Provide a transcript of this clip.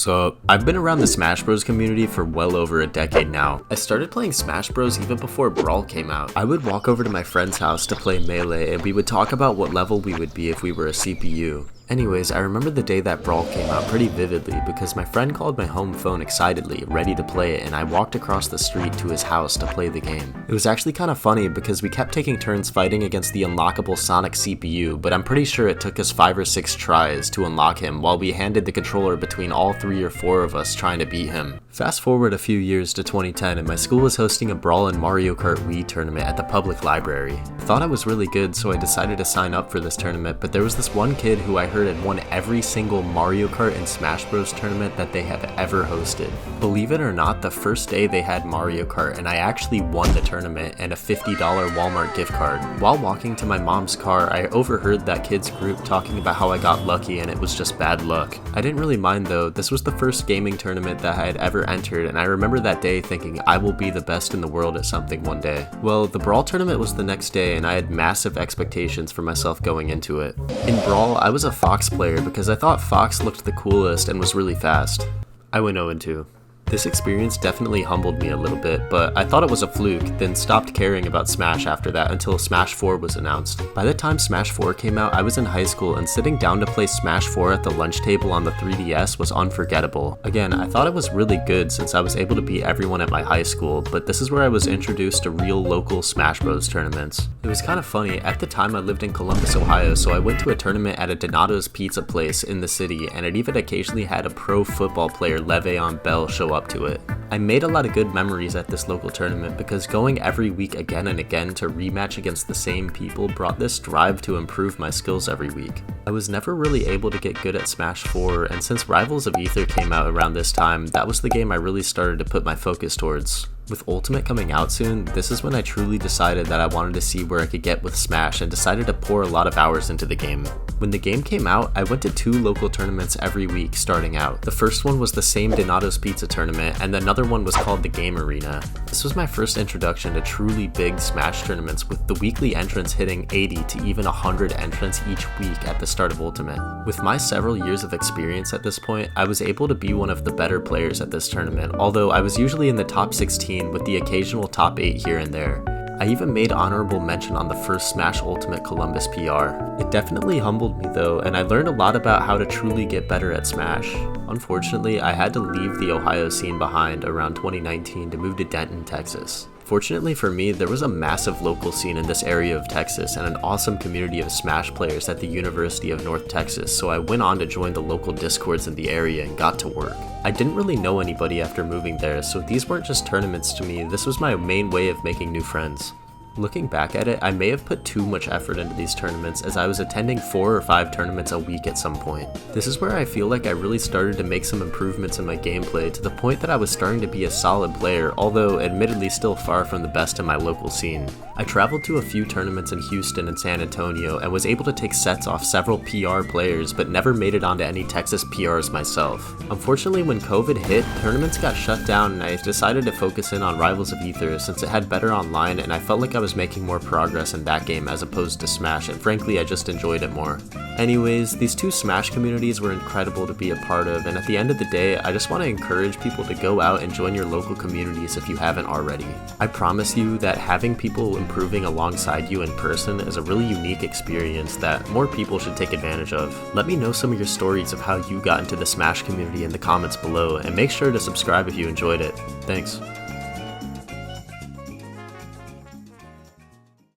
So, I've been around the Smash Bros community for well over a decade now. I started playing Smash Bros even before Brawl came out. I would walk over to my friend's house to play Melee and we would talk about what level we would be if we were a CPU. Anyways, I remember the day that Brawl came out pretty vividly because my friend called my home phone excitedly, ready to play it, and I walked across the street to his house to play the game. It was actually kind of funny because we kept taking turns fighting against the unlockable Sonic CPU, but I'm pretty sure it took us 5 or 6 tries to unlock him while we handed the controller between all 3 or 4 of us trying to beat him. Fast forward a few years to 2010 and my school was hosting a Brawl and Mario Kart Wii tournament at the public library. I thought I was really good, so I decided to sign up for this tournament, but there was this one kid who I heard had won every single Mario Kart and Smash Bros tournament that they have ever hosted. Believe it or not, the first day they had Mario Kart and I actually won the tournament and a $50 Walmart gift card. While walking to my mom's car, I overheard that kid's group talking about how I got lucky and it was just bad luck. I didn't really mind though. This was the first gaming tournament that I had ever entered, and I remember that day thinking I will be the best in the world at something one day. Well, the Brawl tournament was the next day and I had massive expectations for myself going into it. In Brawl, I was a Fox player because I thought Fox looked the coolest and was really fast. I went 0-2. This experience definitely humbled me a little bit, but I thought it was a fluke, then stopped caring about Smash after that until Smash 4 was announced. By the time Smash 4 came out, I was in high school and sitting down to play Smash 4 at the lunch table on the 3DS was unforgettable. Again, I thought it was really good since I was able to beat everyone at my high school, but this is where I was introduced to real local Smash Bros tournaments. It was kind of funny, at the time I lived in Columbus, Ohio, so I went to a tournament at a Donato's Pizza place in the city, and it even occasionally had a pro football player, Le'Veon Bell, show up to it. I made a lot of good memories at this local tournament because going every week again and again to rematch against the same people brought this drive to improve my skills every week. I was never really able to get good at Smash 4, and since Rivals of Aether came out around this time, that was the game I really started to put my focus towards. With Ultimate coming out soon, this is when I truly decided that I wanted to see where I could get with Smash and decided to pour a lot of hours into the game. When the game came out, I went to 2 local tournaments every week starting out. The first one was the same Donato's Pizza tournament, and another one was called the Game Arena. This was my first introduction to truly big Smash tournaments, with the weekly entrants hitting 80 to even 100 entrants each week at the start of Ultimate. With my several years of experience at this point, I was able to be one of the better players at this tournament, although I was usually in the top 16 with the occasional top 8 here and there. I even made honorable mention on the first Smash Ultimate Columbus PR. It definitely humbled me though, and I learned a lot about how to truly get better at Smash. Unfortunately, I had to leave the Ohio scene behind around 2019 to move to Denton, Texas. Fortunately for me, there was a massive local scene in this area of Texas and an awesome community of Smash players at the University of North Texas, so I went on to join the local discords in the area and got to work. I didn't really know anybody after moving there, so these weren't just tournaments to me, this was my main way of making new friends. Looking back at it, I may have put too much effort into these tournaments as I was attending 4 or 5 tournaments a week at some point. This is where I feel like I really started to make some improvements in my gameplay to the point that I was starting to be a solid player, although admittedly still far from the best in my local scene. I traveled to a few tournaments in Houston and San Antonio and was able to take sets off several PR players, but never made it onto any Texas PRs myself. Unfortunately, when COVID hit, tournaments got shut down and I decided to focus in on Rivals of Aether since it had better online and I felt like I was making more progress in that game as opposed to Smash, and frankly I just enjoyed it more. Anyways, these 2 Smash communities were incredible to be a part of, and at the end of the day, I just want to encourage people to go out and join your local communities if you haven't already. I promise you that having people improving alongside you in person is a really unique experience that more people should take advantage of. Let me know some of your stories of how you got into the Smash community in the comments below, and make sure to subscribe if you enjoyed it. Thanks.